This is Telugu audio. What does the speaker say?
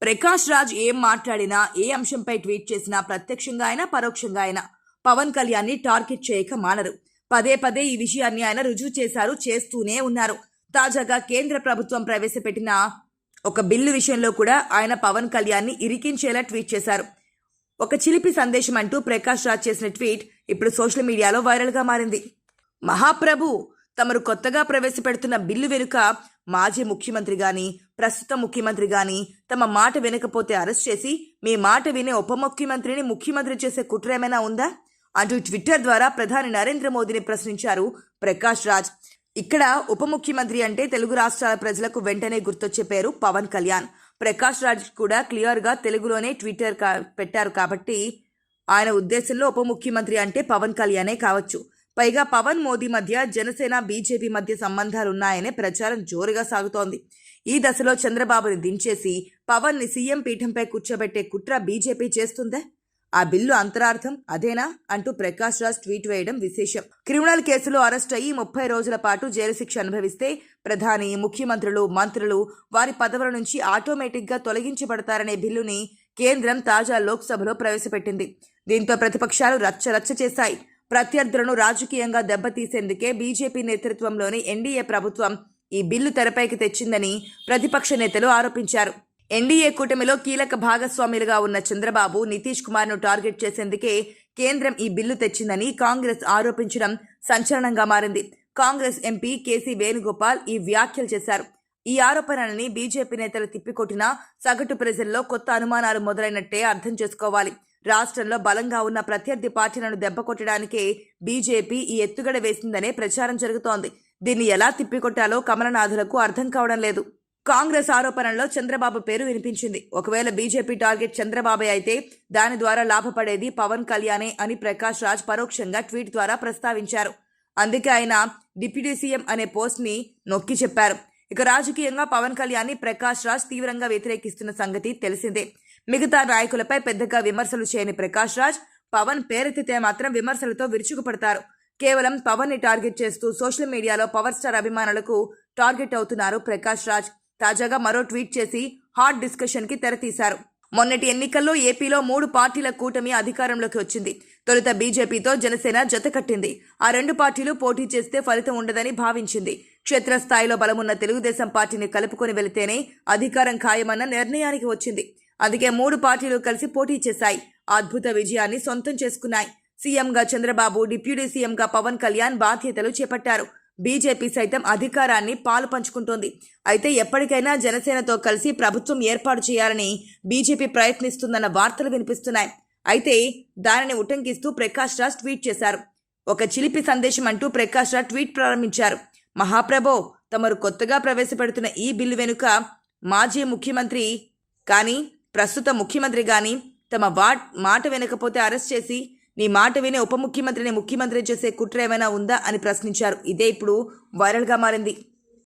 ప్రకాష్ రాజ్ ఏం మాట్లాడినా, ఏ అంశంపై ట్వీట్ చేసినా ప్రత్యక్షంగా అయినా పరోక్షంగా అయినా పవన్ కళ్యాణ్ ని టార్గెట్ చేయక మానరు. పదే పదే ఈ విషయాన్ని ఆయన రుజువు చేశారు, చేస్తూనే ఉన్నారు. తాజాగా కేంద్ర ప్రభుత్వం ప్రవేశపెట్టిన ఒక బిల్లు విషయంలో కూడా ఆయన పవన్ కళ్యాణ్ ని ఇరికించేలా ట్వీట్ చేశారు. ఒక చిలిపి సందేశం అంటూ ప్రకాష్ రాజ్ చేసిన ట్వీట్ ఇప్పుడు సోషల్ మీడియాలో వైరల్ గా మారింది. మహాప్రభు, తమరు కొత్తగా ప్రవేశపెడుతున్న బిల్లు వెనుక మాజీ ముఖ్యమంత్రి గాని, ప్రస్తుత ముఖ్యమంత్రి గాని తమ మాట వినకపోతే అరెస్ట్ చేసి మీ మాట వినే ఉప ముఖ్యమంత్రిని ముఖ్యమంత్రి చేసే కుట్ర ఏమైనా ఉందా అంటూ ట్విట్టర్ ద్వారా ప్రధాని నరేంద్ర మోదీని ప్రశ్నించారు ప్రకాష్ రాజ్. ఇక్కడ ఉప ముఖ్యమంత్రి అంటే తెలుగు రాష్ట్రాల ప్రజలకు వెంటనే గుర్తొచ్చే పేరు పవన్ కళ్యాణ్. ప్రకాష్ రాజ్ కూడా క్లియర్ గా తెలుగులోనే ట్విట్టర్ పెట్టారు కాబట్టి ఆయన ఉద్దేశంలో ఉప ముఖ్యమంత్రి అంటే పవన్ కళ్యాణే కావచ్చు. పైగా పవన్ మోదీ మధ్య జనసేన బీజేపీ మధ్య సంబంధాలున్నాయనే ప్రచారం జోరుగా సాగుతోంది. ఈ దశలో చంద్రబాబుని దించేసి పవన్ ని సీఎం పీఠంపై కూర్చోబెట్టే కుట్ర బీజేపీ చేస్తుందే. ఆ బిల్లు అంతరార్థం అదేనా అంటూ ప్రకాష్ రాజ్ ట్వీట్ వేయడం విశేషం. క్రిమినల్ కేసులో అరెస్ట్ అయ్యి 30 రోజుల పాటు జైలు శిక్ష అనుభవిస్తే ప్రధాని, ముఖ్యమంత్రులు, మంత్రులు వారి పదవుల నుంచి ఆటోమేటిక్ గా తొలగించబడతారనే బిల్లుని కేంద్రం తాజా లోక్సభలో ప్రవేశపెట్టింది. దీంతో ప్రతిపక్షాలు రచ్చరచ్చ చేశాయి. ప్రత్యర్థులను రాజకీయంగా దెబ్బతీసేందుకే బీజేపీ నేతృత్వంలోని ఎన్డీఏ ప్రభుత్వం ఈ బిల్లు తెరపైకి తెచ్చిందని ప్రతిపక్ష నేతలు ఆరోపించారు. ఎన్డీఏ కూటమిలో కీలక భాగస్వాములుగా ఉన్న చంద్రబాబు, నితీష్ కుమార్ ను టార్గెట్ చేసేందుకే కేంద్రం ఈ బిల్లు తెచ్చిందని కాంగ్రెస్ ఆరోపించడం సంచలనంగా మారింది. కాంగ్రెస్ ఎంపీ కేసీ వేణుగోపాల్ ఈ వ్యాఖ్యలు చేశారు. ఈ ఆరోపణలని బీజేపీ నేతలు తిప్పికొట్టినా సగటు ప్రజల్లో కొత్త అనుమానాలు మొదలైనట్టే అర్థం చేసుకోవాలి. రాష్ట్రంలో బలంగా ఉన్న ప్రత్యర్థి పార్టీలను దెబ్బకొట్టడానికే బీజేపీ ఈ ఎత్తుగడ వేసిందనే ప్రచారం జరుగుతోంది. దీన్ని ఎలా తిప్పికొట్టాలో కమలనాథులకు అర్థం కావడం లేదు. కాంగ్రెస్ ఆరోపణల్లో చంద్రబాబు పేరు వినిపించింది. ఒకవేళ బీజేపీ టార్గెట్ చంద్రబాబే అయితే దాని ద్వారా లాభపడేది పవన్ కళ్యాణే అని ప్రకాష్ రాజ్ పరోక్షంగా ట్వీట్ ద్వారా ప్రస్తావించారు. అందుకే ఆయన డిప్యూటీ సీఎం అనే పోస్ట్ ని నొక్కి చెప్పారు. ఇక రాజకీయంగా పవన్ కళ్యాణ్ ని ప్రకాష్ రాజ్ తీవ్రంగా వ్యతిరేకిస్తున్న సంగతి తెలిసిందే. మిగతా నాయకులపై పెద్దగా విమర్శలు చేయని ప్రకాష్ రాజ్ పవన్ పేరెత్తితే మాత్రం విమర్శలతో విరుచుకుపడతారు. కేవలం పవన్ ని టార్గెట్ చేస్తూ సోషల్ మీడియాలో పవర్ స్టార్ అభిమానులకు టార్గెట్ అవుతున్నారు ప్రకాష్ రాజ్. తాజాగా మరో ట్వీట్ చేసి హాట్ డిస్కషన్ కి తెరతీశారు. మొన్నటి ఎన్నికల్లో ఏపీలో 3 పార్టీల కూటమి అధికారంలోకి వచ్చింది. తొలుత బీజేపీతో జనసేన జత కట్టింది. ఆ 2 పార్టీలు పోటీ చేస్తే ఫలితం ఉండదని భావించింది. క్షేత్రస్థాయిలో బలమున్న తెలుగుదేశం పార్టీని కలుపుకొని వెళితేనే అధికారం ఖాయమన్న నిర్ణయానికి వచ్చింది. అందుకే 3 పార్టీలు కలిసి పోటీ చేశాయి. అద్భుత విజయాన్ని సొంతం చేసుకున్నాయి. సీఎంగా చంద్రబాబు, డిప్యూటీ సీఎంగా పవన్ కళ్యాణ్ బాధ్యతలు చేపట్టారు. బీజేపీ సైతం అధికారాన్ని పాలు పంచుకుంటోంది. అయితే ఎప్పటికైనా జనసేనతో కలిసి ప్రభుత్వం ఏర్పాటు చేయాలని బీజేపీ ప్రయత్నిస్తుందన్న వార్తలు వినిపిస్తున్నాయి. అయితే దానిని ఉటంకిస్తూ ప్రకాష్ రాజ్ ట్వీట్ చేశారు. ఒక చిలిపి సందేశం అంటూ ప్రకాష్ రాజ్ ట్వీట్ ప్రారంభించారు. మహాప్రభో, తమరు కొత్తగా ప్రవేశపెడుతున్న ఈ బిల్లు వెనుక మాజీ ముఖ్యమంత్రి కానీ, ప్రస్తుత ముఖ్యమంత్రి గాని తమ మాట వినకపోతే అరెస్ట్ చేసి నీ మాట వినే ఉప ముఖ్యమంత్రిని ముఖ్యమంత్రి చేసే కుట్ర ఏమైనా ఉందా అని ప్రశ్నించారు. ఇదే ఇప్పుడు వైరల్ గా మారింది.